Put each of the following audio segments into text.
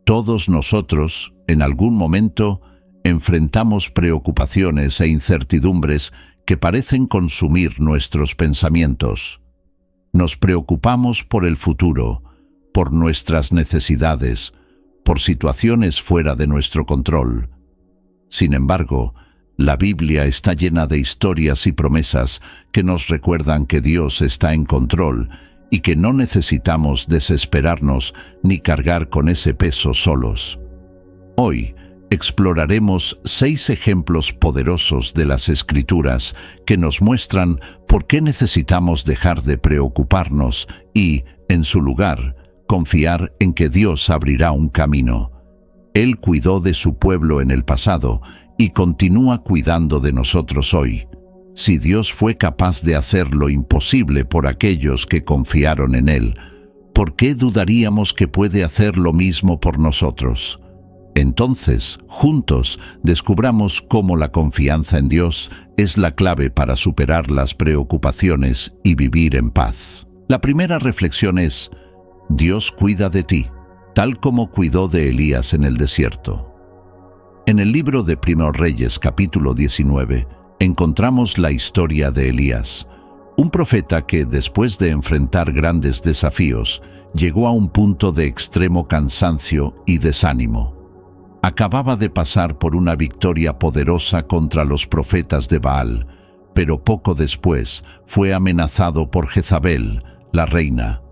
Todos nosotros, en algún momento, enfrentamos preocupaciones e incertidumbres que parecen consumir nuestros pensamientos. Nos preocupamos por el futuro, por nuestras necesidades, por situaciones fuera de nuestro control. Sin embargo, la Biblia está llena de historias y promesas que nos recuerdan que Dios está en control y que no necesitamos desesperarnos ni cargar con ese peso solos. Hoy exploraremos 6 ejemplos poderosos de las Escrituras que nos muestran por qué necesitamos dejar de preocuparnos y, en su lugar, confiar en que Dios abrirá un camino. Él cuidó de su pueblo en el pasado y continúa cuidando de nosotros hoy. Si Dios fue capaz de hacer lo imposible por aquellos que confiaron en Él, ¿por qué dudaríamos que puede hacer lo mismo por nosotros? Entonces, juntos, descubramos cómo la confianza en Dios es la clave para superar las preocupaciones y vivir en paz. La primera reflexión es: Dios cuida de ti, tal como cuidó de Elías en el desierto. En el libro de Primero Reyes, capítulo 19, encontramos la historia de Elías, un profeta que, después de enfrentar grandes desafíos, llegó a un punto de extremo cansancio y desánimo. Acababa de pasar por una victoria poderosa contra los profetas de Baal, pero poco después fue amenazado por Jezabel, la reina.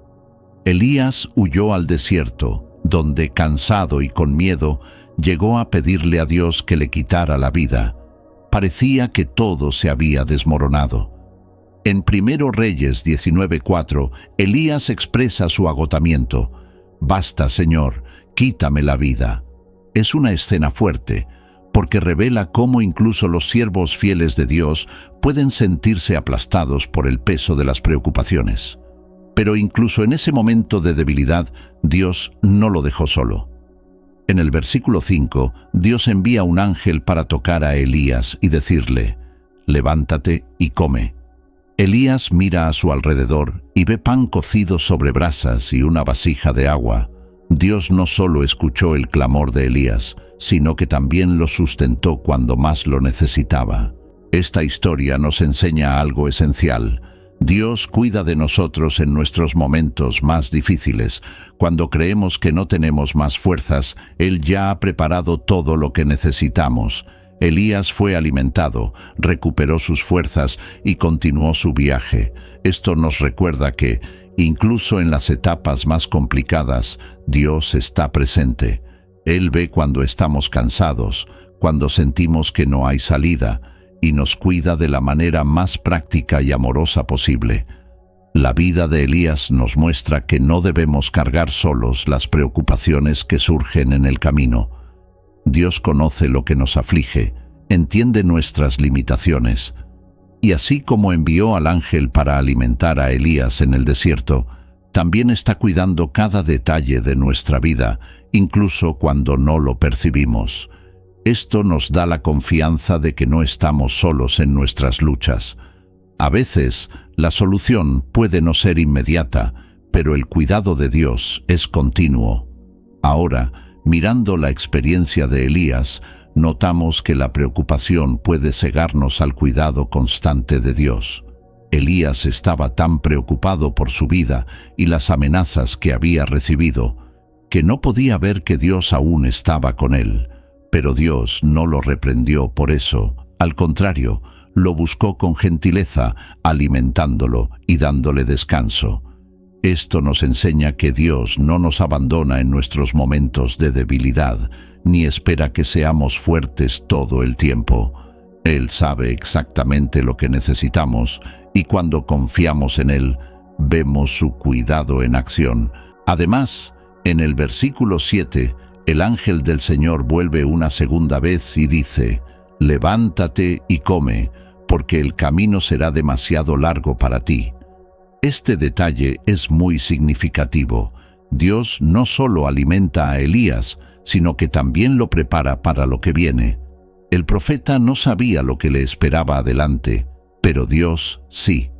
Elías huyó al desierto, donde, cansado y con miedo, llegó a pedirle a Dios que le quitara la vida. Parecía que todo se había desmoronado. En Primero Reyes 19:4, Elías expresa su agotamiento: «Basta, Señor, quítame la vida». Es una escena fuerte, porque revela cómo incluso los siervos fieles de Dios pueden sentirse aplastados por el peso de las preocupaciones. Pero incluso en ese momento de debilidad, Dios no lo dejó solo. En el versículo 5, Dios envía un ángel para tocar a Elías y decirle: «Levántate y come». Elías mira a su alrededor y ve pan cocido sobre brasas y una vasija de agua. Dios no solo escuchó el clamor de Elías, sino que también lo sustentó cuando más lo necesitaba. Esta historia nos enseña algo esencial. Dios cuida de nosotros en nuestros momentos más difíciles. Cuando creemos que no tenemos más fuerzas, Él ya ha preparado todo lo que necesitamos. Elías fue alimentado, recuperó sus fuerzas y continuó su viaje. Esto nos recuerda que, incluso en las etapas más complicadas, Dios está presente. Él ve cuando estamos cansados, cuando sentimos que no hay salida, y nos cuida de la manera más práctica y amorosa posible. La vida de Elías nos muestra que no debemos cargar solos las preocupaciones que surgen en el camino. Dios conoce lo que nos aflige, entiende nuestras limitaciones, y así como envió al ángel para alimentar a Elías en el desierto, también está cuidando cada detalle de nuestra vida, incluso cuando no lo percibimos. Esto nos da la confianza de que no estamos solos en nuestras luchas. A veces, la solución puede no ser inmediata, pero el cuidado de Dios es continuo. Ahora, mirando la experiencia de Elías, notamos que la preocupación puede cegarnos al cuidado constante de Dios. Elías estaba tan preocupado por su vida y las amenazas que había recibido, que no podía ver que Dios aún estaba con él. Pero Dios no lo reprendió por eso. Al contrario, lo buscó con gentileza, alimentándolo y dándole descanso. Esto nos enseña que Dios no nos abandona en nuestros momentos de debilidad, ni espera que seamos fuertes todo el tiempo. Él sabe exactamente lo que necesitamos, y cuando confiamos en Él, vemos su cuidado en acción. Además, en el versículo 7, el ángel del Señor vuelve una segunda vez y dice: «Levántate y come, porque el camino será demasiado largo para ti». Este detalle es muy significativo. Dios no solo alimenta a Elías, sino que también lo prepara para lo que viene. El profeta no sabía lo que le esperaba adelante, pero Dios sí.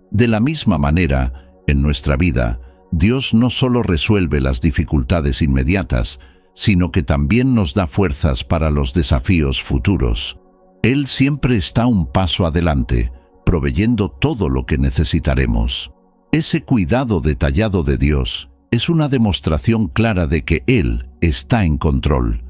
De la misma manera, en nuestra vida, Dios no solo resuelve las dificultades inmediatas, sino que también nos da fuerzas para los desafíos futuros. Él siempre está un paso adelante, proveyendo todo lo que necesitaremos. Ese cuidado detallado de Dios es una demostración clara de que Él está en control.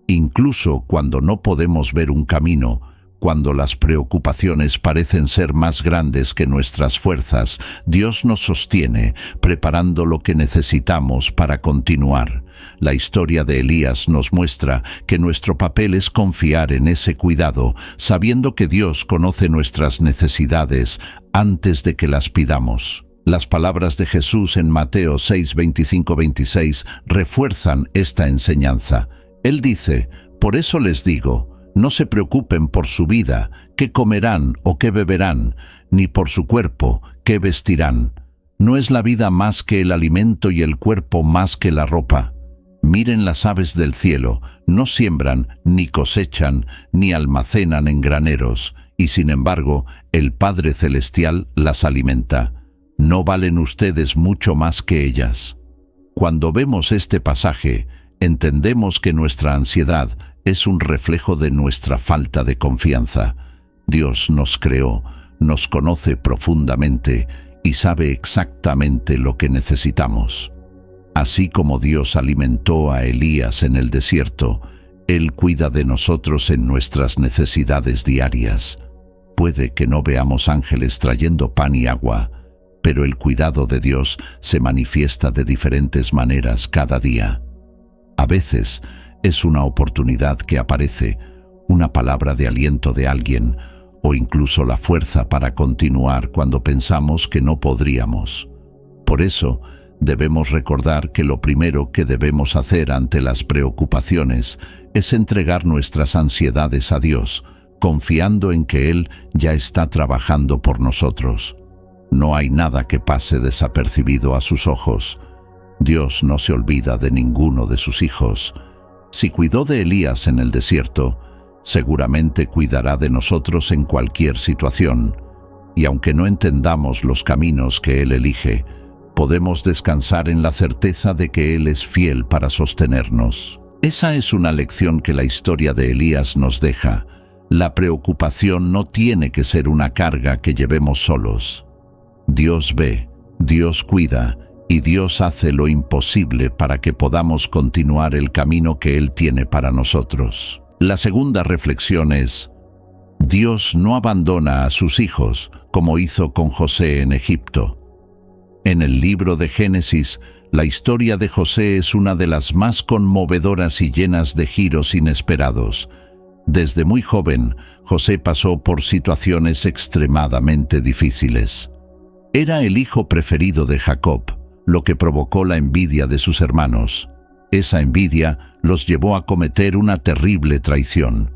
Incluso cuando no podemos ver un camino, cuando las preocupaciones parecen ser más grandes que nuestras fuerzas, Dios nos sostiene, preparando lo que necesitamos para continuar. La historia de Elías nos muestra que nuestro papel es confiar en ese cuidado, sabiendo que Dios conoce nuestras necesidades antes de que las pidamos. Las palabras de Jesús en Mateo 6, 25-26 refuerzan esta enseñanza. Él dice: «Por eso les digo, no se preocupen por su vida, qué comerán o qué beberán, ni por su cuerpo, qué vestirán. ¿No es la vida más que el alimento y el cuerpo más que la ropa? Miren las aves del cielo, no siembran, ni cosechan, ni almacenan en graneros, y sin embargo, el Padre Celestial las alimenta. ¿No valen ustedes mucho más que ellas?». Cuando vemos este pasaje, entendemos que nuestra ansiedad es un reflejo de nuestra falta de confianza. Dios nos creó, nos conoce profundamente y sabe exactamente lo que necesitamos. Así como Dios alimentó a Elías en el desierto, Él cuida de nosotros en nuestras necesidades diarias. Puede que no veamos ángeles trayendo pan y agua, pero el cuidado de Dios se manifiesta de diferentes maneras cada día. A veces es una oportunidad que aparece, una palabra de aliento de alguien, o incluso la fuerza para continuar cuando pensamos que no podríamos. Por eso, debemos recordar que lo primero que debemos hacer ante las preocupaciones es entregar nuestras ansiedades a Dios, confiando en que Él ya está trabajando por nosotros. No hay nada que pase desapercibido a sus ojos. Dios no se olvida de ninguno de sus hijos. Si cuidó de Elías en el desierto, seguramente cuidará de nosotros en cualquier situación. Y aunque no entendamos los caminos que Él elige, podemos descansar en la certeza de que Él es fiel para sostenernos. Esa es una lección que la historia de Elías nos deja. La preocupación no tiene que ser una carga que llevemos solos. Dios ve, Dios cuida, y Dios hace lo imposible para que podamos continuar el camino que Él tiene para nosotros. La segunda reflexión es: Dios no abandona a sus hijos, como hizo con José en Egipto. En el libro de Génesis, la historia de José es una de las más conmovedoras y llenas de giros inesperados. Desde muy joven, José pasó por situaciones extremadamente difíciles. Era el hijo preferido de Jacob, lo que provocó la envidia de sus hermanos. Esa envidia los llevó a cometer una terrible traición.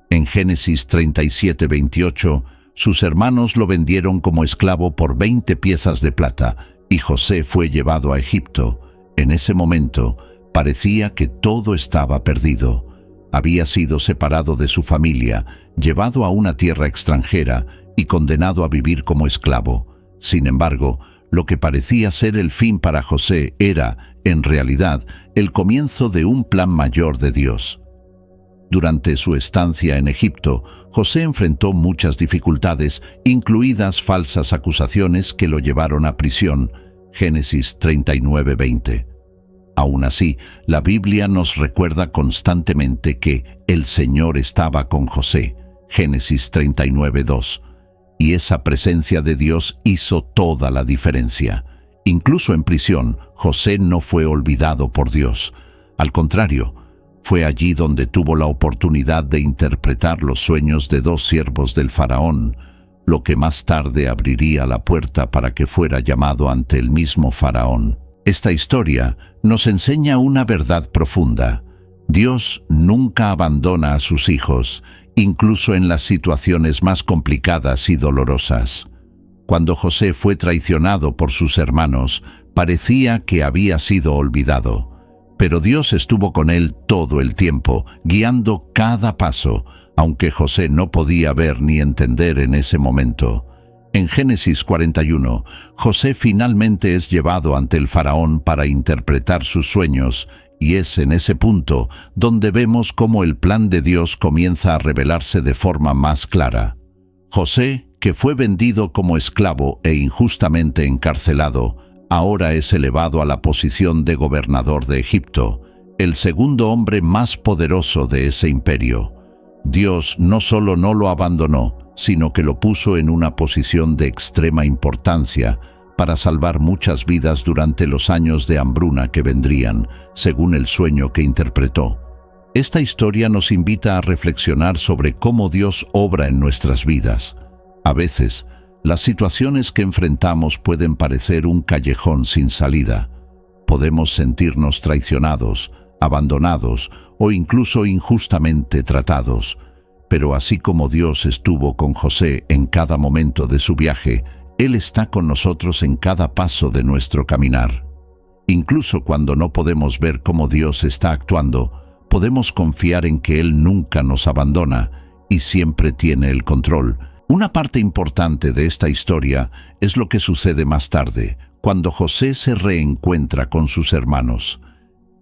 En Génesis 37:28, sus hermanos lo vendieron como esclavo por 20 piezas de plata, y José fue llevado a Egipto. En ese momento, parecía que todo estaba perdido. Había sido separado de su familia, llevado a una tierra extranjera y condenado a vivir como esclavo. Sin embargo, lo que parecía ser el fin para José era, en realidad, el comienzo de un plan mayor de Dios. Durante su estancia en Egipto, José enfrentó muchas dificultades, incluidas falsas acusaciones que lo llevaron a prisión. Génesis 39:20. Aún así, la Biblia nos recuerda constantemente que el Señor estaba con José. Génesis 39:2. Y esa presencia de Dios hizo toda la diferencia. Incluso en prisión, José no fue olvidado por Dios. Al contrario, fue allí donde tuvo la oportunidad de interpretar los sueños de 2 siervos del faraón, lo que más tarde abriría la puerta para que fuera llamado ante el mismo faraón. Esta historia nos enseña una verdad profunda. Dios nunca abandona a sus hijos, incluso en las situaciones más complicadas y dolorosas. Cuando José fue traicionado por sus hermanos, parecía que había sido olvidado. Pero Dios estuvo con él todo el tiempo, guiando cada paso, aunque José no podía ver ni entender en ese momento. En Génesis 41, José finalmente es llevado ante el faraón para interpretar sus sueños, Y es en ese punto donde vemos cómo el plan de Dios comienza a revelarse de forma más clara. José, que fue vendido como esclavo e injustamente encarcelado, ahora es elevado a la posición de gobernador de Egipto, el segundo hombre más poderoso de ese imperio. Dios no solo no lo abandonó, sino que lo puso en una posición de extrema importancia para salvar muchas vidas durante los años de hambruna que vendrían, según el sueño que interpretó. Esta historia nos invita a reflexionar sobre cómo Dios obra en nuestras vidas. A veces, las situaciones que enfrentamos pueden parecer un callejón sin salida. Podemos sentirnos traicionados, abandonados o incluso injustamente tratados. Pero así como Dios estuvo con José en cada momento de su viaje, Él está con nosotros en cada paso de nuestro caminar. Incluso cuando no podemos ver cómo Dios está actuando, podemos confiar en que Él nunca nos abandona y siempre tiene el control. Una parte importante de esta historia es lo que sucede más tarde, cuando José se reencuentra con sus hermanos.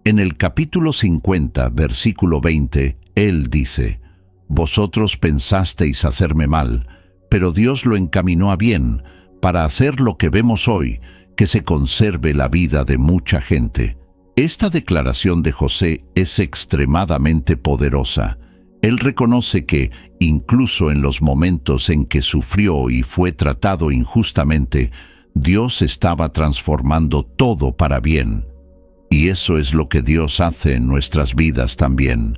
En el capítulo 50, versículo 20, Él dice: «Vosotros pensasteis hacerme mal, pero Dios lo encaminó a bien, para hacer lo que vemos hoy, que se conserve la vida de mucha gente». Esta declaración de José es extremadamente poderosa. Él reconoce que, incluso en los momentos en que sufrió y fue tratado injustamente, Dios estaba transformando todo para bien. Y eso es lo que Dios hace en nuestras vidas también.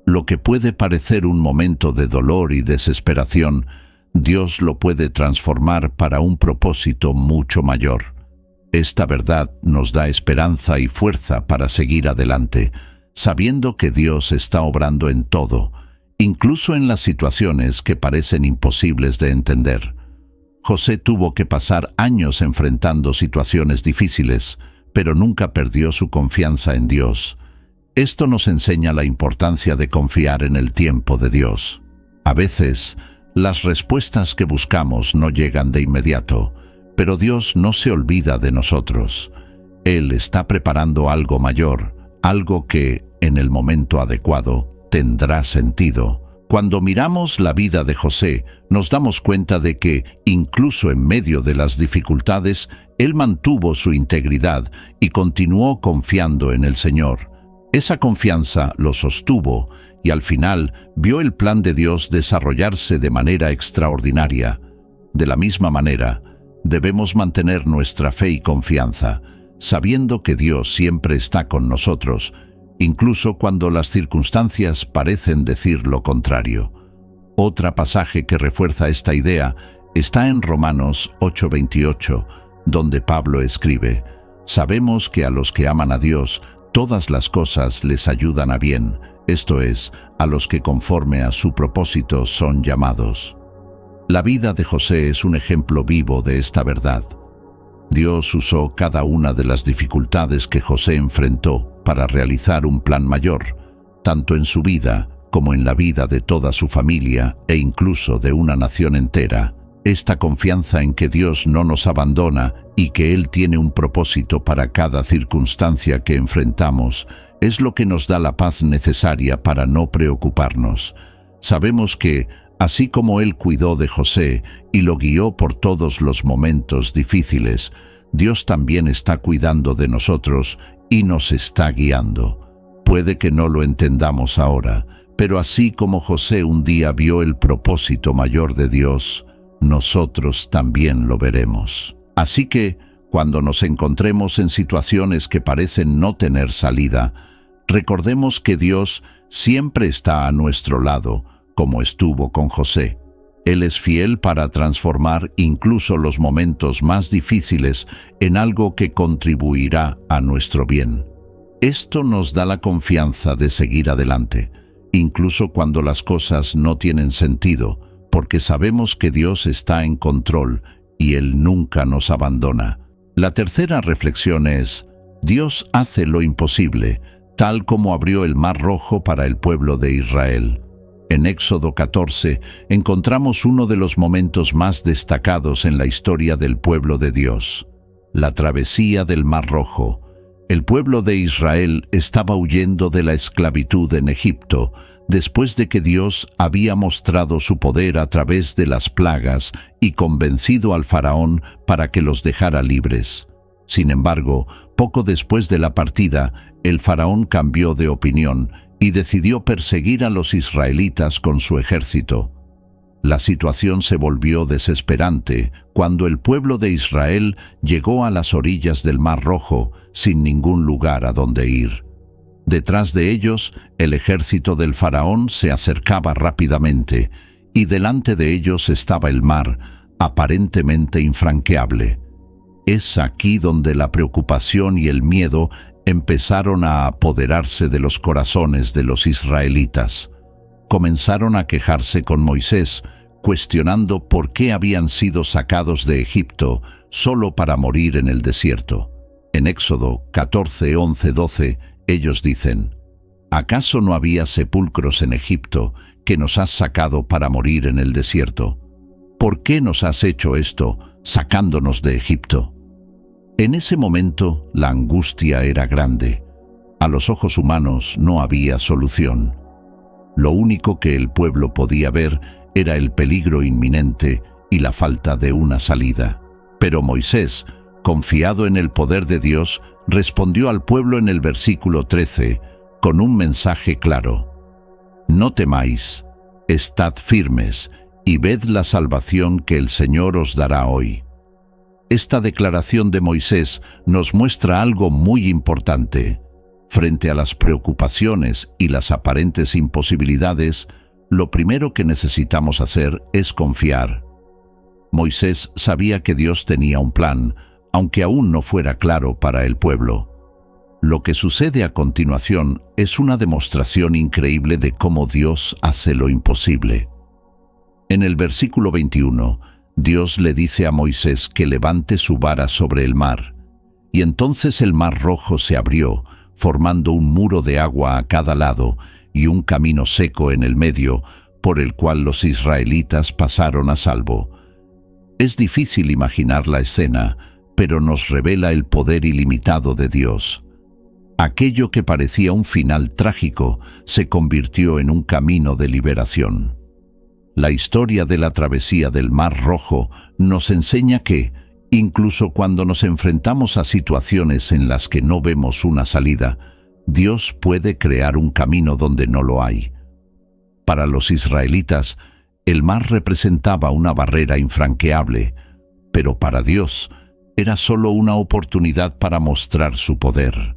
Lo que puede parecer un momento de dolor y desesperación, Dios lo puede transformar para un propósito mucho mayor. Esta verdad nos da esperanza y fuerza para seguir adelante, sabiendo que Dios está obrando en todo, incluso en las situaciones que parecen imposibles de entender. José tuvo que pasar años enfrentando situaciones difíciles, pero nunca perdió su confianza en Dios. Esto nos enseña la importancia de confiar en el tiempo de Dios. A veces, las respuestas que buscamos no llegan de inmediato, pero Dios no se olvida de nosotros. Él está preparando algo mayor, algo que, en el momento adecuado, tendrá sentido. Cuando miramos la vida de José, nos damos cuenta de que, incluso en medio de las dificultades, él mantuvo su integridad y continuó confiando en el Señor. Esa confianza lo sostuvo y al final vio el plan de Dios desarrollarse de manera extraordinaria. De la misma manera, debemos mantener nuestra fe y confianza, sabiendo que Dios siempre está con nosotros, incluso cuando las circunstancias parecen decir lo contrario. Otro pasaje que refuerza esta idea está en Romanos 8:28, donde Pablo escribe: «Sabemos que a los que aman a Dios, todas las cosas les ayudan a bien, esto es, a los que conforme a su propósito son llamados». La vida de José es un ejemplo vivo de esta verdad. Dios usó cada una de las dificultades que José enfrentó para realizar un plan mayor, tanto en su vida como en la vida de toda su familia e incluso de una nación entera. Esta confianza en que Dios no nos abandona y que Él tiene un propósito para cada circunstancia que enfrentamos es lo que nos da la paz necesaria para no preocuparnos. Sabemos que, así como Él cuidó de José y lo guió por todos los momentos difíciles, Dios también está cuidando de nosotros y nos está guiando. Puede que no lo entendamos ahora, pero así como José un día vio el propósito mayor de Dios, nosotros también lo veremos. Así que, cuando nos encontremos en situaciones que parecen no tener salida, recordemos que Dios siempre está a nuestro lado, como estuvo con José. Él es fiel para transformar incluso los momentos más difíciles en algo que contribuirá a nuestro bien. Esto nos da la confianza de seguir adelante, incluso cuando las cosas no tienen sentido, porque sabemos que Dios está en control y Él nunca nos abandona. La tercera reflexión es: Dios hace lo imposible, tal como abrió el Mar Rojo para el pueblo de Israel. En Éxodo 14 encontramos uno de los momentos más destacados en la historia del pueblo de Dios: la travesía del Mar Rojo. El pueblo de Israel estaba huyendo de la esclavitud en Egipto, después de que Dios había mostrado su poder a través de las plagas y convencido al faraón para que los dejara libres. Sin embargo, poco después de la partida, el faraón cambió de opinión y decidió perseguir a los israelitas con su ejército. La situación se volvió desesperante cuando el pueblo de Israel llegó a las orillas del Mar Rojo sin ningún lugar a donde ir. Detrás de ellos, el ejército del faraón se acercaba rápidamente, y delante de ellos estaba el mar, aparentemente infranqueable. Es aquí donde la preocupación y el miedo empezaron a apoderarse de los corazones de los israelitas. Comenzaron a quejarse con Moisés, cuestionando por qué habían sido sacados de Egipto solo para morir en el desierto. En Éxodo 14, 11, 12, ellos dicen: ¿acaso no había sepulcros en Egipto que nos has sacado para morir en el desierto? ¿Por qué nos has hecho esto, sacándonos de Egipto? En ese momento la angustia era grande. A los ojos humanos no había solución. Lo único que el pueblo podía ver era el peligro inminente y la falta de una salida. Pero Moisés, confiado en el poder de Dios, respondió al pueblo en el versículo 13 con un mensaje claro: no temáis, estad firmes y ved la salvación que el Señor os dará hoy. Esta declaración de Moisés nos muestra algo muy importante. Frente a las preocupaciones y las aparentes imposibilidades, lo primero que necesitamos hacer es confiar. Moisés sabía que Dios tenía un plan, aunque aún no fuera claro para el pueblo. Lo que sucede a continuación es una demostración increíble de cómo Dios hace lo imposible. En el versículo 21, Dios le dice a Moisés que levante su vara sobre el mar, y entonces el Mar Rojo se abrió, formando un muro de agua a cada lado y un camino seco en el medio, por el cual los israelitas pasaron a salvo. Es difícil imaginar la escena, pero nos revela el poder ilimitado de Dios. Aquello que parecía un final trágico se convirtió en un camino de liberación. La historia de la travesía del Mar Rojo nos enseña que, incluso cuando nos enfrentamos a situaciones en las que no vemos una salida, Dios puede crear un camino donde no lo hay. Para los israelitas, el mar representaba una barrera infranqueable, pero para Dios era solo una oportunidad para mostrar su poder.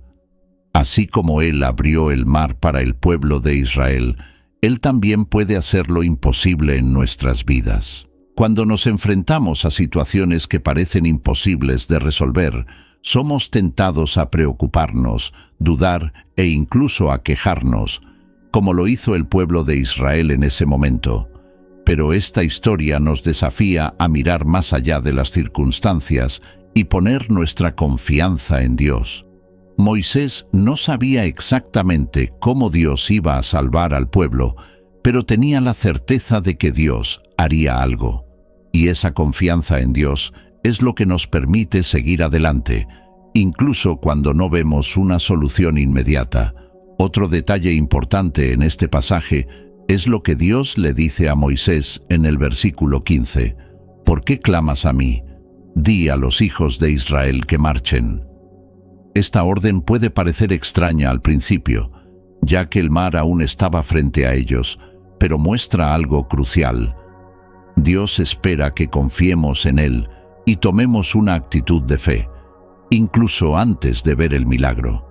Así como Él abrió el mar para el pueblo de Israel, Él también puede hacer lo imposible en nuestras vidas. Cuando nos enfrentamos a situaciones que parecen imposibles de resolver, somos tentados a preocuparnos, dudar e incluso a quejarnos, como lo hizo el pueblo de Israel en ese momento. Pero esta historia nos desafía a mirar más allá de las circunstancias y poner nuestra confianza en Dios. Moisés no sabía exactamente cómo Dios iba a salvar al pueblo, pero tenía la certeza de que Dios haría algo. Y esa confianza en Dios es lo que nos permite seguir adelante, incluso cuando no vemos una solución inmediata. Otro detalle importante en este pasaje es lo que Dios le dice a Moisés en el versículo 15. ¿Por qué clamas a mí? Di a los hijos de Israel que marchen. Esta orden puede parecer extraña al principio, ya que el mar aún estaba frente a ellos, pero muestra algo crucial. Dios espera que confiemos en Él y tomemos una actitud de fe, incluso antes de ver el milagro.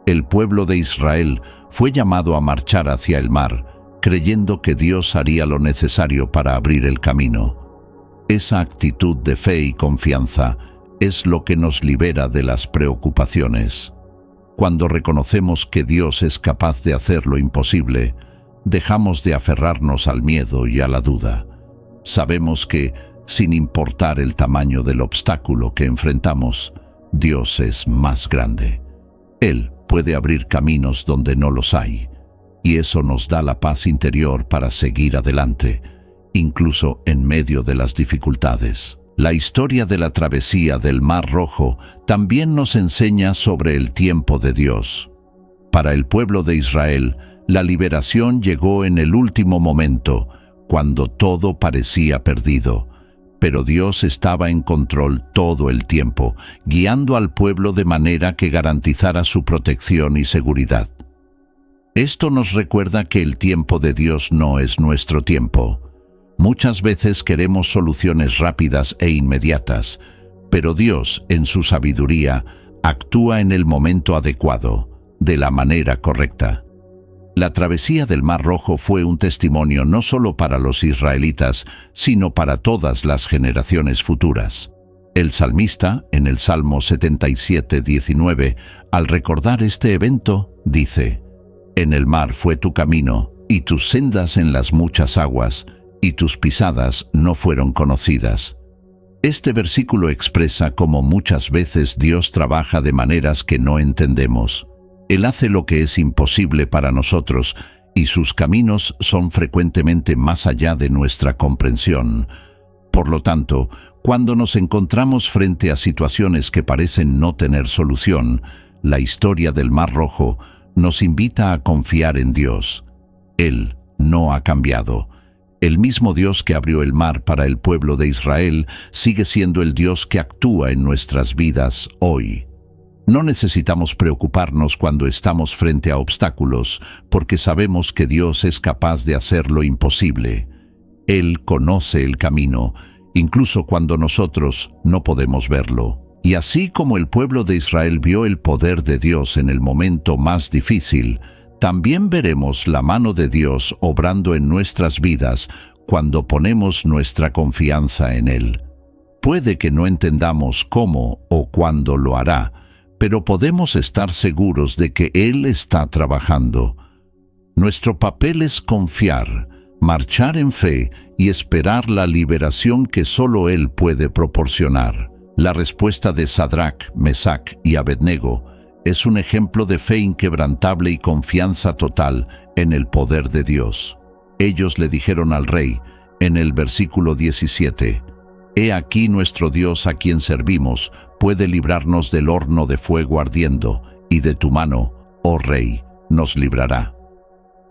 El pueblo de Israel fue llamado a marchar hacia el mar, creyendo que Dios haría lo necesario para abrir el camino. Esa actitud de fe y confianza es lo que nos libera de las preocupaciones. Cuando reconocemos que Dios es capaz de hacer lo imposible, dejamos de aferrarnos al miedo y a la duda. Sabemos que, sin importar el tamaño del obstáculo que enfrentamos, Dios es más grande. Él puede abrir caminos donde no los hay, y eso nos da la paz interior para seguir adelante, incluso en medio de las dificultades. La historia de la travesía del Mar Rojo también nos enseña sobre el tiempo de Dios. Para el pueblo de Israel, la liberación llegó en el último momento, cuando todo parecía perdido. Pero Dios estaba en control todo el tiempo, guiando al pueblo de manera que garantizara su protección y seguridad. Esto nos recuerda que el tiempo de Dios no es nuestro tiempo. Muchas veces queremos soluciones rápidas e inmediatas, pero Dios, en su sabiduría, actúa en el momento adecuado, de la manera correcta. La travesía del Mar Rojo fue un testimonio no solo para los israelitas, sino para todas las generaciones futuras. El salmista, en el Salmo 77:19, al recordar este evento, dice: «En el mar fue tu camino, y tus sendas en las muchas aguas, y tus pisadas no fueron conocidas». Este versículo expresa cómo muchas veces Dios trabaja de maneras que no entendemos. Él hace lo que es imposible para nosotros, y sus caminos son frecuentemente más allá de nuestra comprensión. Por lo tanto, cuando nos encontramos frente a situaciones que parecen no tener solución, la historia del Mar Rojo nos invita a confiar en Dios. Él no ha cambiado. El mismo Dios que abrió el mar para el pueblo de Israel sigue siendo el Dios que actúa en nuestras vidas hoy. No necesitamos preocuparnos cuando estamos frente a obstáculos, porque sabemos que Dios es capaz de hacer lo imposible. Él conoce el camino, incluso cuando nosotros no podemos verlo. Y así como el pueblo de Israel vio el poder de Dios en el momento más difícil, también veremos la mano de Dios obrando en nuestras vidas cuando ponemos nuestra confianza en Él. Puede que no entendamos cómo o cuándo lo hará, pero podemos estar seguros de que Él está trabajando. Nuestro papel es confiar, marchar en fe y esperar la liberación que solo Él puede proporcionar. La respuesta de Sadrach, Mesach y Abednego es un ejemplo de fe inquebrantable y confianza total en el poder de Dios. Ellos le dijeron al rey, en el versículo 17, «He aquí nuestro Dios a quien servimos puede librarnos del horno de fuego ardiendo, y de tu mano, oh rey, nos librará».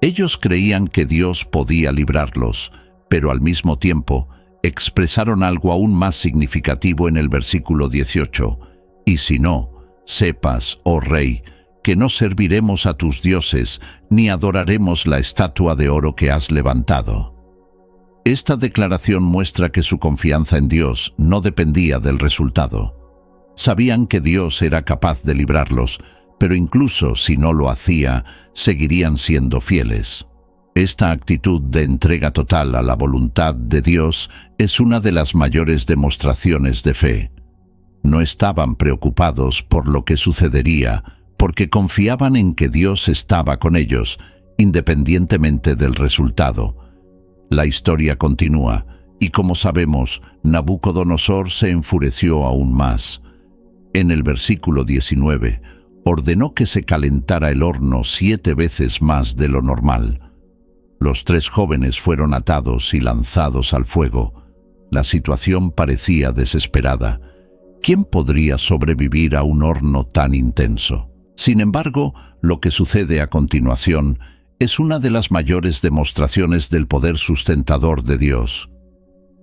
Ellos creían que Dios podía librarlos, pero al mismo tiempo expresaron algo aún más significativo en el versículo 18, «Y si no, sepas, oh rey, que no serviremos a tus dioses, ni adoraremos la estatua de oro que has levantado». Esta declaración muestra que su confianza en Dios no dependía del resultado. Sabían que Dios era capaz de librarlos, pero incluso si no lo hacía, seguirían siendo fieles. Esta actitud de entrega total a la voluntad de Dios es una de las mayores demostraciones de fe. No estaban preocupados por lo que sucedería, porque confiaban en que Dios estaba con ellos, independientemente del resultado. La historia continúa, y como sabemos, Nabucodonosor se enfureció aún más. En el versículo 19, ordenó que se calentara el horno 7 veces más de lo normal. Los 3 jóvenes fueron atados y lanzados al fuego. La situación parecía desesperada. ¿Quién podría sobrevivir a un horno tan intenso? Sin embargo, lo que sucede a continuación es una de las mayores demostraciones del poder sustentador de Dios.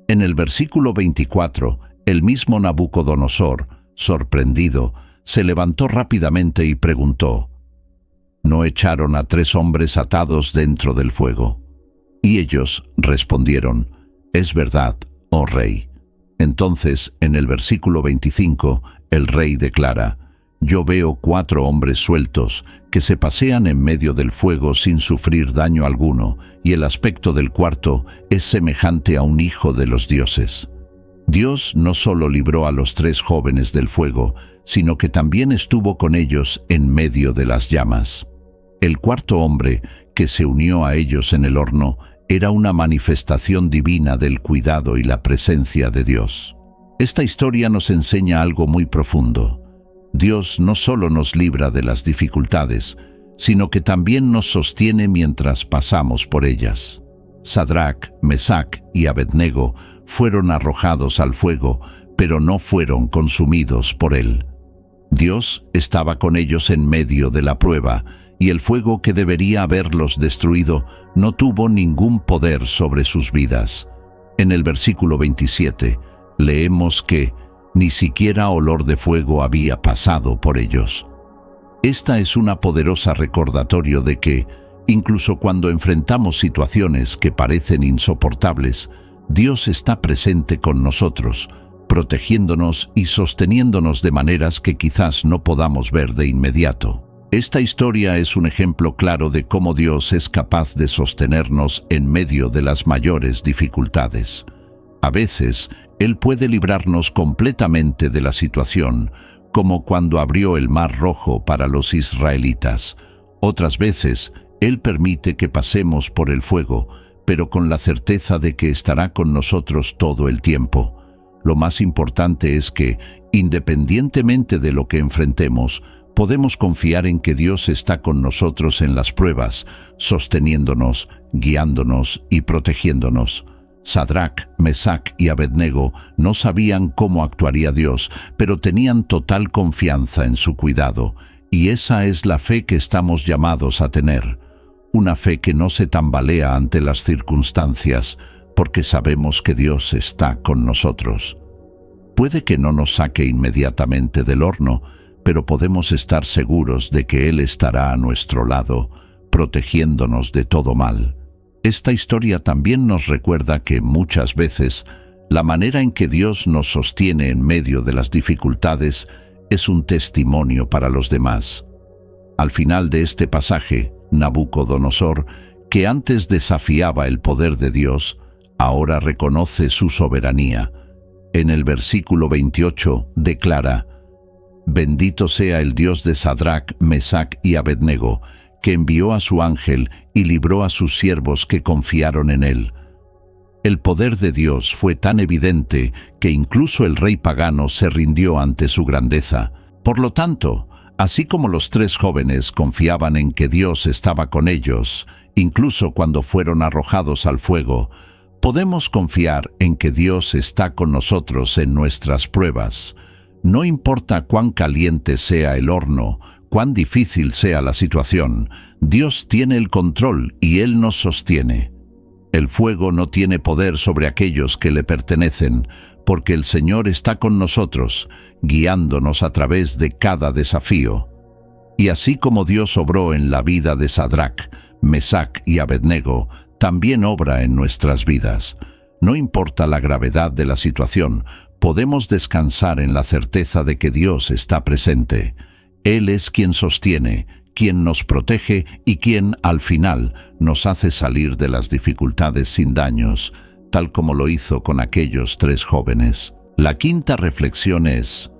En el versículo 24, el mismo Nabucodonosor, sorprendido, se levantó rápidamente y preguntó: ¿No echaron a 3 hombres atados dentro del fuego? Y ellos respondieron: es verdad, oh rey. Entonces, en el versículo 25, el rey declara: yo veo 4 hombres sueltos que se pasean en medio del fuego sin sufrir daño alguno, y el aspecto del cuarto es semejante a un hijo de los dioses. Dios no solo libró a los 3 jóvenes del fuego, sino que también estuvo con ellos en medio de las llamas. El 4.º hombre, que se unió a ellos en el horno, era una manifestación divina del cuidado y la presencia de Dios. Esta historia nos enseña algo muy profundo. Dios no solo nos libra de las dificultades, sino que también nos sostiene mientras pasamos por ellas. Sadrach, Mesach y Abednego fueron arrojados al fuego, pero no fueron consumidos por él. Dios estaba con ellos en medio de la prueba, y el fuego que debería haberlos destruido no tuvo ningún poder sobre sus vidas. En el versículo 27 leemos que ni siquiera olor de fuego había pasado por ellos. Esta es una poderosa recordatorio de que, incluso cuando enfrentamos situaciones que parecen insoportables, Dios está presente con nosotros, protegiéndonos y sosteniéndonos de maneras que quizás no podamos ver de inmediato. Esta historia es un ejemplo claro de cómo Dios es capaz de sostenernos en medio de las mayores dificultades. A veces, Él puede librarnos completamente de la situación, como cuando abrió el Mar Rojo para los israelitas. Otras veces, Él permite que pasemos por el fuego, pero con la certeza de que estará con nosotros todo el tiempo. Lo más importante es que, independientemente de lo que enfrentemos, podemos confiar en que Dios está con nosotros en las pruebas, sosteniéndonos, guiándonos y protegiéndonos. Sadrac, Mesac y Abednego no sabían cómo actuaría Dios, pero tenían total confianza en su cuidado, y esa es la fe que estamos llamados a tener. Una fe que no se tambalea ante las circunstancias, porque sabemos que Dios está con nosotros. Puede que no nos saque inmediatamente del horno, pero podemos estar seguros de que Él estará a nuestro lado, protegiéndonos de todo mal. Esta historia también nos recuerda que muchas veces la manera en que Dios nos sostiene en medio de las dificultades es un testimonio para los demás. Al final de este pasaje, Nabucodonosor, que antes desafiaba el poder de Dios, ahora reconoce su soberanía. En el versículo 28 declara: «Bendito sea el Dios de Sadrac, Mesac y Abednego, que envió a su ángel y libró a sus siervos que confiaron en él». El poder de Dios fue tan evidente que incluso el rey pagano se rindió ante su grandeza. Por lo tanto, así como los tres jóvenes confiaban en que Dios estaba con ellos, incluso cuando fueron arrojados al fuego, podemos confiar en que Dios está con nosotros en nuestras pruebas. No importa cuán caliente sea el horno, cuán difícil sea la situación, Dios tiene el control y Él nos sostiene. El fuego no tiene poder sobre aquellos que le pertenecen, porque el Señor está con nosotros, guiándonos a través de cada desafío. Y así como Dios obró en la vida de Sadrac, Mesac y Abednego, también obra en nuestras vidas. No importa la gravedad de la situación, podemos descansar en la certeza de que Dios está presente. Él es quien sostiene, quien nos protege y quien, al final, nos hace salir de las dificultades sin daños, tal como lo hizo con aquellos tres jóvenes. La quinta reflexión es: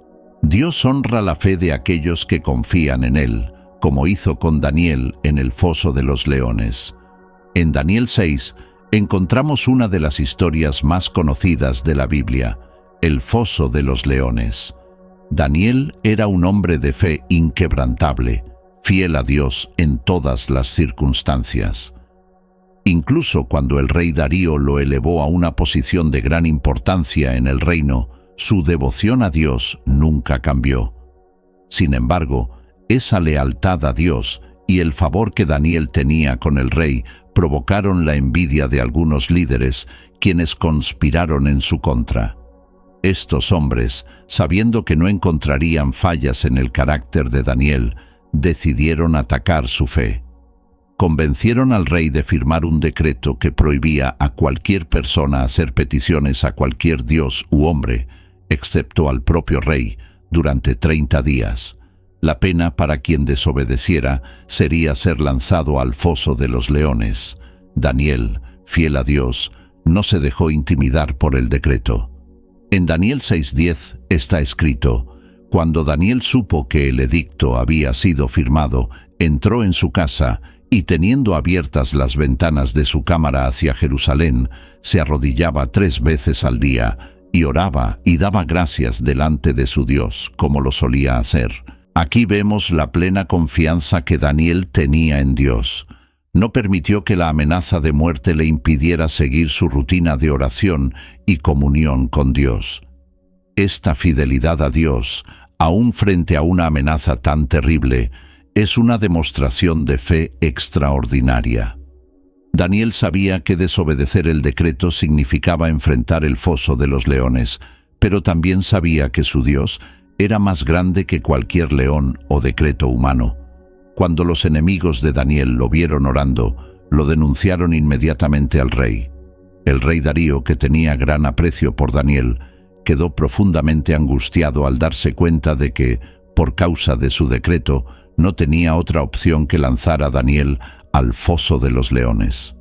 Dios honra la fe de aquellos que confían en Él, como hizo con Daniel en el foso de los leones. En Daniel 6 encontramos una de las historias más conocidas de la Biblia, el foso de los leones. Daniel era un hombre de fe inquebrantable, fiel a Dios en todas las circunstancias. Incluso cuando el rey Darío lo elevó a una posición de gran importancia en el reino, su devoción a Dios nunca cambió. Sin embargo, esa lealtad a Dios y el favor que Daniel tenía con el rey provocaron la envidia de algunos líderes, quienes conspiraron en su contra. Estos hombres, sabiendo que no encontrarían fallas en el carácter de Daniel, decidieron atacar su fe. Convencieron al rey de firmar un decreto que prohibía a cualquier persona hacer peticiones a cualquier dios u hombre, excepto al propio rey, durante 30 días. La pena para quien desobedeciera sería ser lanzado al foso de los leones. Daniel, fiel a Dios, no se dejó intimidar por el decreto. En Daniel 6:10 está escrito: «Cuando Daniel supo que el edicto había sido firmado, entró en su casa y, teniendo abiertas las ventanas de su cámara hacia Jerusalén, se arrodillaba 3 veces al día y oraba y daba gracias delante de su Dios, como lo solía hacer». Aquí vemos la plena confianza que Daniel tenía en Dios. No permitió que la amenaza de muerte le impidiera seguir su rutina de oración y comunión con Dios. Esta fidelidad a Dios, aún frente a una amenaza tan terrible, es una demostración de fe extraordinaria. Daniel sabía que desobedecer el decreto significaba enfrentar el foso de los leones, pero también sabía que su Dios era más grande que cualquier león o decreto humano. Cuando los enemigos de Daniel lo vieron orando, lo denunciaron inmediatamente al rey. El rey Darío, que tenía gran aprecio por Daniel, quedó profundamente angustiado al darse cuenta de que, por causa de su decreto, no tenía otra opción que lanzar a Daniel al foso de los leones.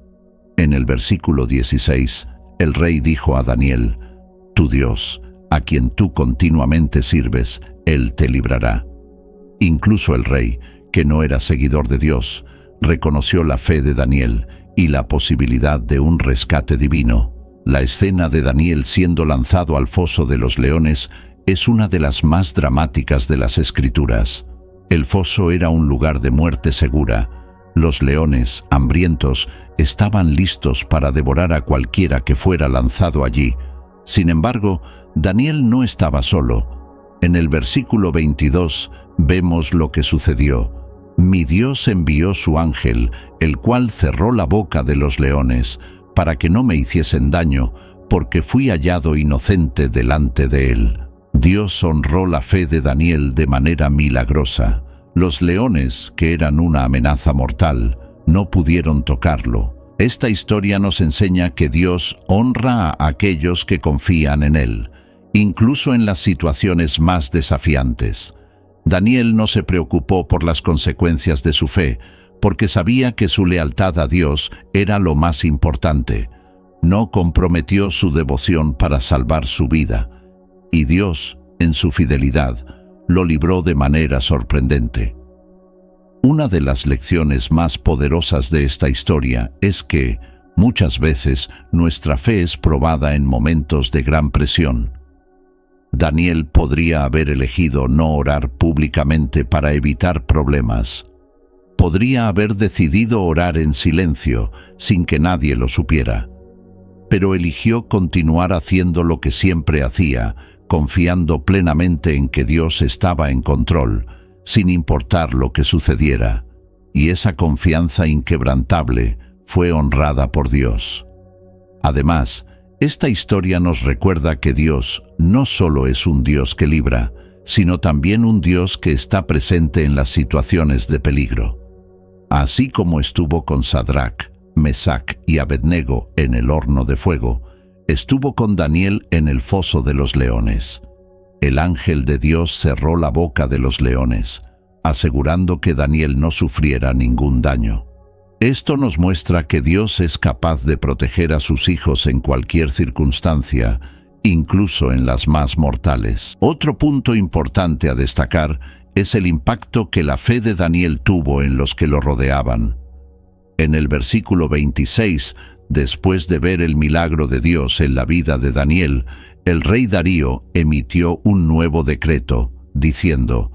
En el versículo 16, el rey dijo a Daniel: «Tu Dios, a quien tú continuamente sirves, Él te librará». Incluso el rey, que no era seguidor de Dios, reconoció la fe de Daniel y la posibilidad de un rescate divino. La escena de Daniel siendo lanzado al foso de los leones es una de las más dramáticas de las Escrituras. El foso era un lugar de muerte segura. Los leones, hambrientos, estaban listos para devorar a cualquiera que fuera lanzado allí. Sin embargo, Daniel no estaba solo. En el versículo 22 vemos lo que sucedió. «Mi Dios envió su ángel, el cual cerró la boca de los leones, para que no me hiciesen daño, porque fui hallado inocente delante de él». Dios honró la fe de Daniel de manera milagrosa. Los leones, que eran una amenaza mortal, no pudieron tocarlo. Esta historia nos enseña que Dios honra a aquellos que confían en Él, incluso en las situaciones más desafiantes. Daniel no se preocupó por las consecuencias de su fe, porque sabía que su lealtad a Dios era lo más importante. No comprometió su devoción para salvar su vida, y Dios, en su fidelidad, lo libró de manera sorprendente. Una de las lecciones más poderosas de esta historia es que, muchas veces, nuestra fe es probada en momentos de gran presión. Daniel podría haber elegido no orar públicamente para evitar problemas. Podría haber decidido orar en silencio, sin que nadie lo supiera. Pero eligió continuar haciendo lo que siempre hacía, confiando plenamente en que Dios estaba en control, sin importar lo que sucediera. Y esa confianza inquebrantable fue honrada por Dios. Además, esta historia nos recuerda que Dios no solo es un Dios que libra, sino también un Dios que está presente en las situaciones de peligro. Así como estuvo con Sadrach, Mesach y Abednego en el horno de fuego, estuvo con Daniel en el foso de los leones. El ángel de Dios cerró la boca de los leones, asegurando que Daniel no sufriera ningún daño. Esto nos muestra que Dios es capaz de proteger a sus hijos en cualquier circunstancia, incluso en las más mortales. Otro punto importante a destacar es el impacto que la fe de Daniel tuvo en los que lo rodeaban. En el versículo 26, después de ver el milagro de Dios en la vida de Daniel, el rey Darío emitió un nuevo decreto, diciendo: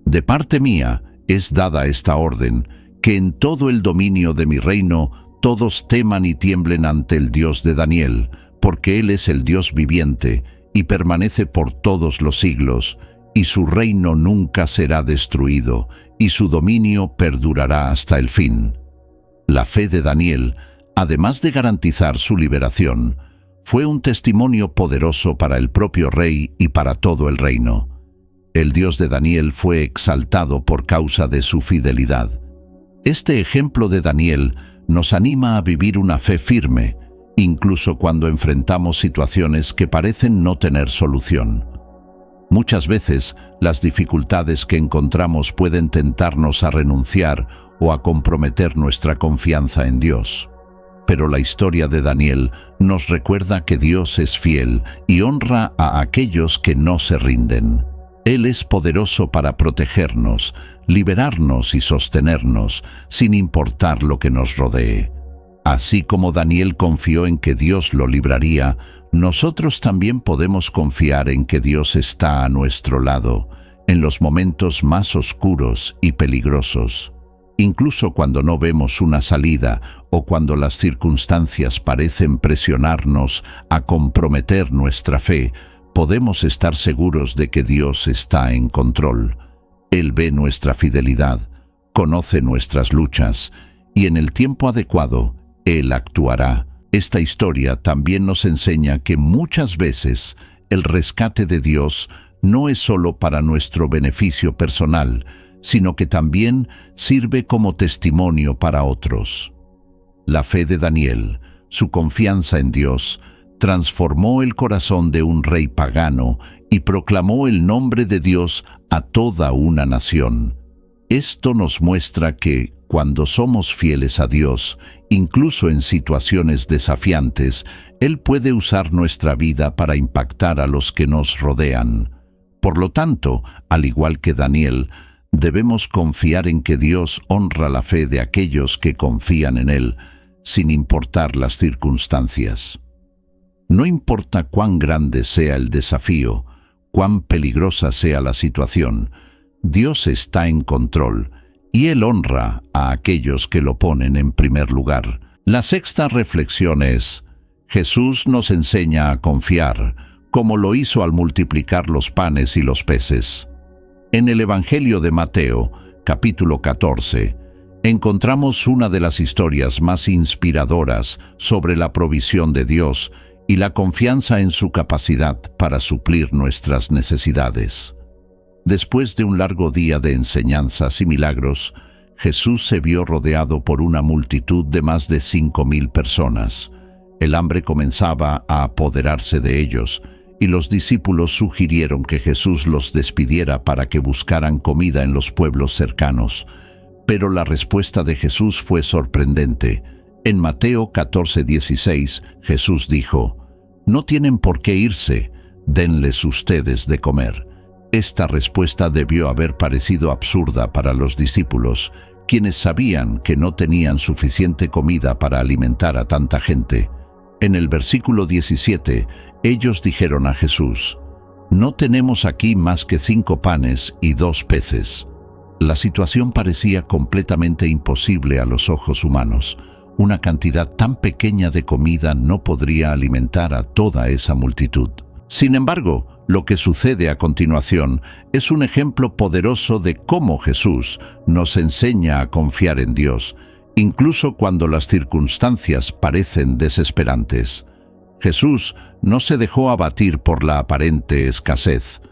«De parte mía es dada esta orden, que en todo el dominio de mi reino todos teman y tiemblen ante el Dios de Daniel, porque Él es el Dios viviente y permanece por todos los siglos, y su reino nunca será destruido, y su dominio perdurará hasta el fin». La fe de Daniel, además de garantizar su liberación, fue un testimonio poderoso para el propio rey y para todo el reino. El Dios de Daniel fue exaltado por causa de su fidelidad. Este ejemplo de Daniel nos anima a vivir una fe firme, incluso cuando enfrentamos situaciones que parecen no tener solución. Muchas veces, las dificultades que encontramos pueden tentarnos a renunciar o a comprometer nuestra confianza en Dios. Pero la historia de Daniel nos recuerda que Dios es fiel y honra a aquellos que no se rinden. Él es poderoso para protegernos, liberarnos y sostenernos, sin importar lo que nos rodee. Así como Daniel confió en que Dios lo libraría, nosotros también podemos confiar en que Dios está a nuestro lado, en los momentos más oscuros y peligrosos. Incluso cuando no vemos una salida o cuando las circunstancias parecen presionarnos a comprometer nuestra fe, podemos estar seguros de que Dios está en control. Él ve nuestra fidelidad, conoce nuestras luchas y en el tiempo adecuado, Él actuará. Esta historia también nos enseña que muchas veces el rescate de Dios no es solo para nuestro beneficio personal, sino que también sirve como testimonio para otros. La fe de Daniel, su confianza en Dios, transformó el corazón de un rey pagano y proclamó el nombre de Dios a toda una nación. Esto nos muestra que, cuando somos fieles a Dios, incluso en situaciones desafiantes, Él puede usar nuestra vida para impactar a los que nos rodean. Por lo tanto, al igual que Daniel, debemos confiar en que Dios honra la fe de aquellos que confían en Él, sin importar las circunstancias. No importa cuán grande sea el desafío, cuán peligrosa sea la situación, Dios está en control y Él honra a aquellos que lo ponen en primer lugar. La sexta reflexión es: Jesús nos enseña a confiar, como lo hizo al multiplicar los panes y los peces. En el Evangelio de Mateo, capítulo 14, encontramos una de las historias más inspiradoras sobre la provisión de Dios y la confianza en su capacidad para suplir nuestras necesidades. Después de un largo día de enseñanzas y milagros, Jesús se vio rodeado por una multitud de más de 5,000 personas. El hambre comenzaba a apoderarse de ellos, y los discípulos sugirieron que Jesús los despidiera para que buscaran comida en los pueblos cercanos. Pero la respuesta de Jesús fue sorprendente. En Mateo 14:16, Jesús dijo: «No tienen por qué irse, denles ustedes de comer». Esta respuesta debió haber parecido absurda para los discípulos, quienes sabían que no tenían suficiente comida para alimentar a tanta gente. En el versículo 17, ellos dijeron a Jesús: «No tenemos aquí más que 5 panes y 2 peces». La situación parecía completamente imposible a los ojos humanos. Una cantidad tan pequeña de comida no podría alimentar a toda esa multitud. Sin embargo, lo que sucede a continuación es un ejemplo poderoso de cómo Jesús nos enseña a confiar en Dios, incluso cuando las circunstancias parecen desesperantes. Jesús no se dejó abatir por la aparente escasez.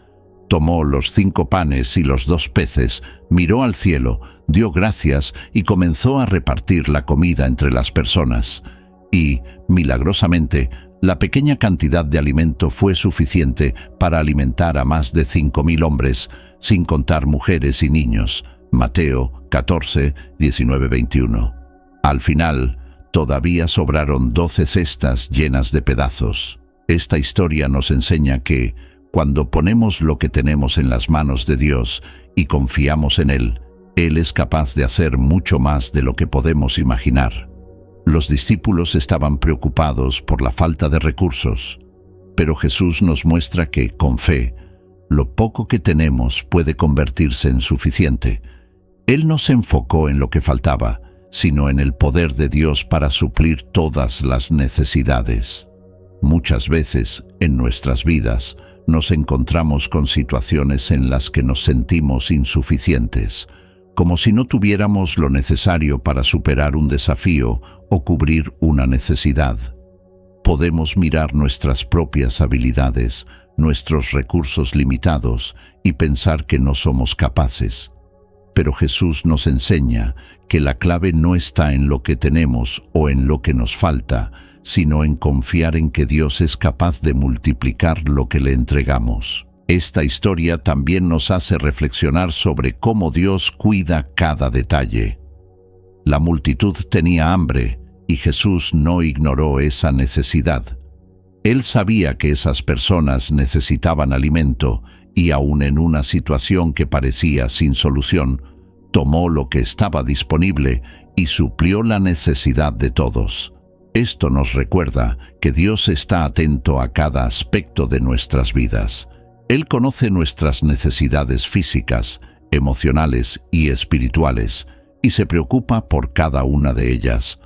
Tomó los 5 panes y los 2 peces, miró al cielo, dio gracias y comenzó a repartir la comida entre las personas. Y, milagrosamente, la pequeña cantidad de alimento fue suficiente para alimentar a más de 5,000 hombres, sin contar mujeres y niños. Mateo 14, 19, 21. Al final, todavía sobraron 12 cestas llenas de pedazos. Esta historia nos enseña que, cuando ponemos lo que tenemos en las manos de Dios y confiamos en Él, Él es capaz de hacer mucho más de lo que podemos imaginar. Los discípulos estaban preocupados por la falta de recursos, pero Jesús nos muestra que, con fe, lo poco que tenemos puede convertirse en suficiente. Él no se enfocó en lo que faltaba, sino en el poder de Dios para suplir todas las necesidades. Muchas veces, en nuestras vidas, nos encontramos con situaciones en las que nos sentimos insuficientes, como si no tuviéramos lo necesario para superar un desafío o cubrir una necesidad. Podemos mirar nuestras propias habilidades, nuestros recursos limitados y pensar que no somos capaces. Pero Jesús nos enseña que la clave no está en lo que tenemos o en lo que nos falta, sino en confiar en que Dios es capaz de multiplicar lo que le entregamos. Esta historia también nos hace reflexionar sobre cómo Dios cuida cada detalle. La multitud tenía hambre y Jesús no ignoró esa necesidad. Él sabía que esas personas necesitaban alimento y aun en una situación que parecía sin solución, tomó lo que estaba disponible y suplió la necesidad de todos. Esto nos recuerda que Dios está atento a cada aspecto de nuestras vidas. Él conoce nuestras necesidades físicas, emocionales y espirituales, y se preocupa por cada una de ellas.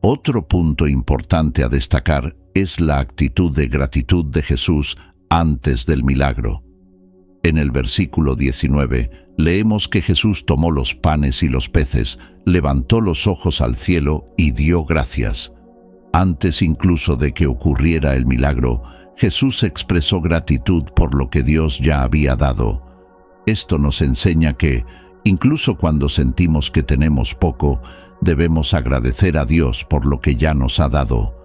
Otro punto importante a destacar es la actitud de gratitud de Jesús antes del milagro. En el versículo 19 leemos que Jesús tomó los panes y los peces, levantó los ojos al cielo y dio gracias. Antes incluso de que ocurriera el milagro, Jesús expresó gratitud por lo que Dios ya había dado. Esto nos enseña que, incluso cuando sentimos que tenemos poco, debemos agradecer a Dios por lo que ya nos ha dado.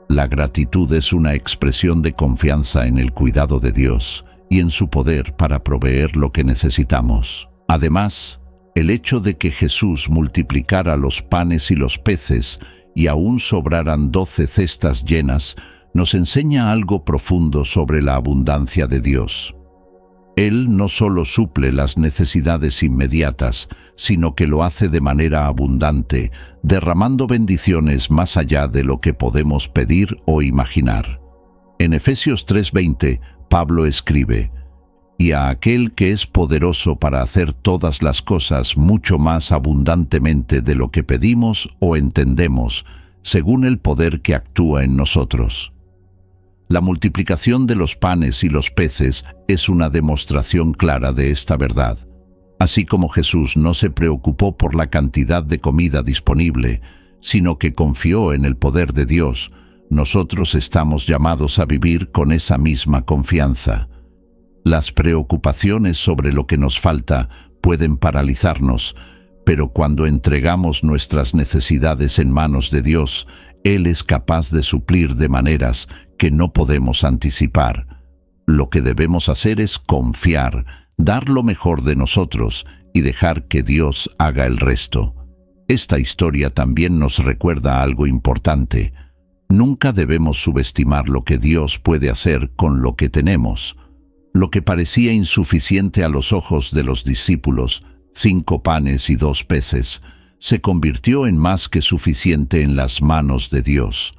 La gratitud es una expresión de confianza en el cuidado de Dios y en su poder para proveer lo que necesitamos. Además, el hecho de que Jesús multiplicara los panes y los peces y aún sobraran 12 cestas llenas, nos enseña algo profundo sobre la abundancia de Dios. Él no solo suple las necesidades inmediatas, sino que lo hace de manera abundante, derramando bendiciones más allá de lo que podemos pedir o imaginar. En Efesios 3:20, Pablo escribe: «Y a aquel que es poderoso para hacer todas las cosas mucho más abundantemente de lo que pedimos o entendemos, según el poder que actúa en nosotros». La multiplicación de los panes y los peces es una demostración clara de esta verdad. Así como Jesús no se preocupó por la cantidad de comida disponible, sino que confió en el poder de Dios, nosotros estamos llamados a vivir con esa misma confianza. Las preocupaciones sobre lo que nos falta pueden paralizarnos, pero cuando entregamos nuestras necesidades en manos de Dios, Él es capaz de suplir de maneras que no podemos anticipar. Lo que debemos hacer es confiar, dar lo mejor de nosotros y dejar que Dios haga el resto. Esta historia también nos recuerda algo importante. Nunca debemos subestimar lo que Dios puede hacer con lo que tenemos. Lo que parecía insuficiente a los ojos de los discípulos, 5 panes y 2 peces, se convirtió en más que suficiente en las manos de Dios.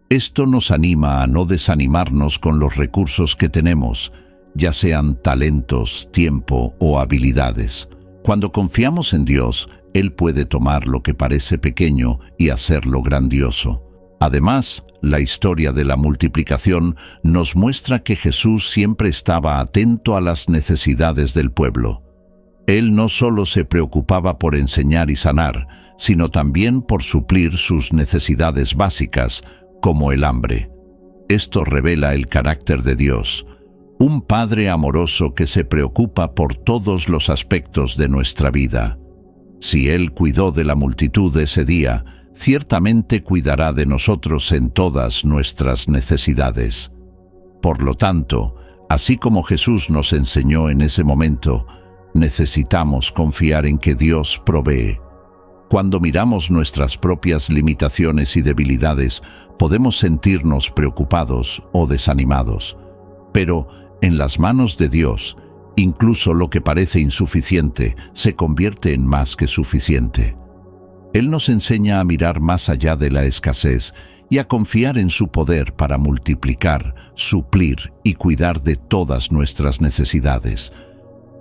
Esto nos anima a no desanimarnos con los recursos que tenemos, ya sean talentos, tiempo o habilidades. Cuando confiamos en Dios, Él puede tomar lo que parece pequeño y hacerlo grandioso. Además, la historia de la multiplicación nos muestra que Jesús siempre estaba atento a las necesidades del pueblo. Él no solo se preocupaba por enseñar y sanar, sino también por suplir sus necesidades básicas, como el hambre. Esto revela el carácter de Dios, un Padre amoroso que se preocupa por todos los aspectos de nuestra vida. Si Él cuidó de la multitud ese día, ciertamente cuidará de nosotros en todas nuestras necesidades. Por lo tanto, así como Jesús nos enseñó en ese momento, necesitamos confiar en que Dios provee. Cuando miramos nuestras propias limitaciones y debilidades, podemos sentirnos preocupados o desanimados. Pero en las manos de Dios, incluso lo que parece insuficiente se convierte en más que suficiente. Él nos enseña a mirar más allá de la escasez y a confiar en su poder para multiplicar, suplir y cuidar de todas nuestras necesidades.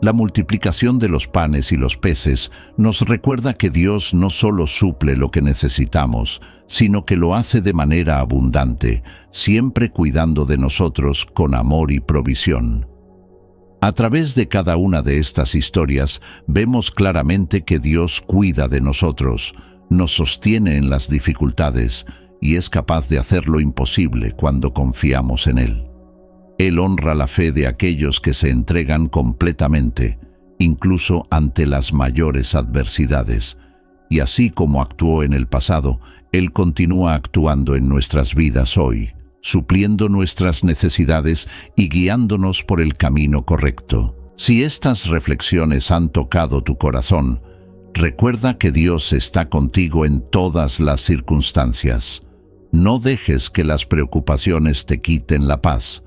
La multiplicación de los panes y los peces nos recuerda que Dios no solo suple lo que necesitamos, sino que lo hace de manera abundante, siempre cuidando de nosotros con amor y provisión. A través de cada una de estas historias vemos claramente que Dios cuida de nosotros, nos sostiene en las dificultades y es capaz de hacer lo imposible cuando confiamos en Él. Él honra la fe de aquellos que se entregan completamente, incluso ante las mayores adversidades. Y así como actuó en el pasado, Él continúa actuando en nuestras vidas hoy, supliendo nuestras necesidades y guiándonos por el camino correcto. Si estas reflexiones han tocado tu corazón, recuerda que Dios está contigo en todas las circunstancias. No dejes que las preocupaciones te quiten la paz.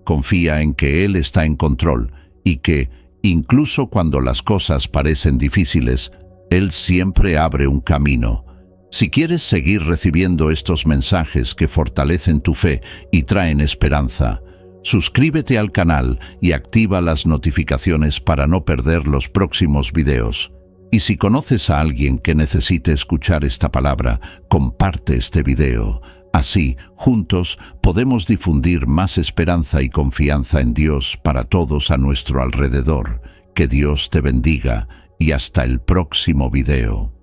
Confía en que Él está en control y que, incluso cuando las cosas parecen difíciles, Él siempre abre un camino. Si quieres seguir recibiendo estos mensajes que fortalecen tu fe y traen esperanza, suscríbete al canal y activa las notificaciones para no perder los próximos videos. Y si conoces a alguien que necesite escuchar esta palabra, comparte este video. Así, juntos, podemos difundir más esperanza y confianza en Dios para todos a nuestro alrededor. Que Dios te bendiga y hasta el próximo video.